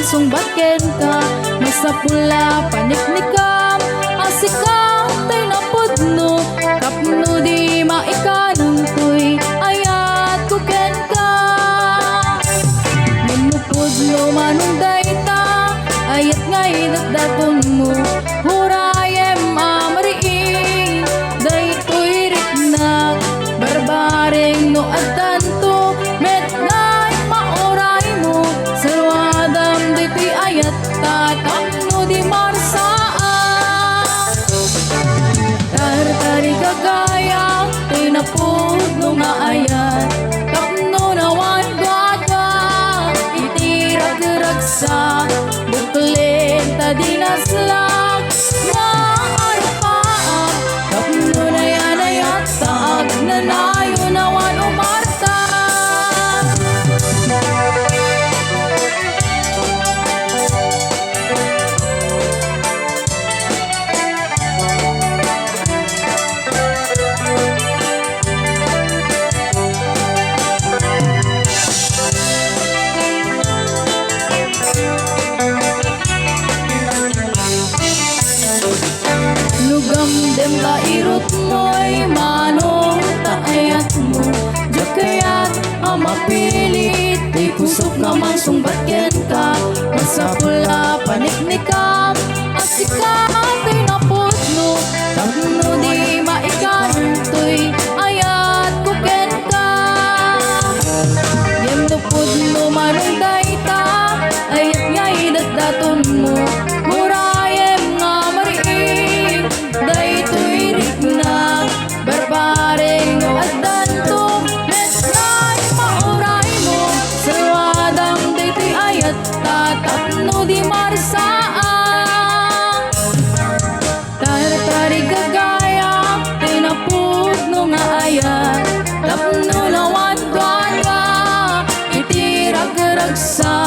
sungbatken ka, masapula paniknikam, asikam tay napudno, kapno di maikanang tuy, ayat kuken ka. Manupudno manunday ta, ayat ngay datdaton mo, hurayem amariing, day tuy riknag, barbaring no adtanto, metnay maoray mo, salwadam day tuy ayat tatam no di marsaan. Tartari kagaya, tinapudno nga ayat, kapno nawan gwaga, itirag-ragsa, buklin ta dinaslag, nga arpaak, kapno na yan ayat, taag na nayo nawan umarta. Lugam dem ta irot mo'y manong taayat mo, jakayat amapilit, di kusok naman sungbatken ka, masapula paniknikam, asikam pinapudno, tapno di maikantoy, ayat kuken ka. Yem nupudno marunday ta, ayat ngay datdaton mo, murayem nga mariing, day tuy riknag, barbaring no addanto, metnay mauray mo, salwadam day tuy ayat tatatno di marsaan. Tartari kagaya, tinapudno nga ayat, tapno lawan dwala, itirag-ragsa,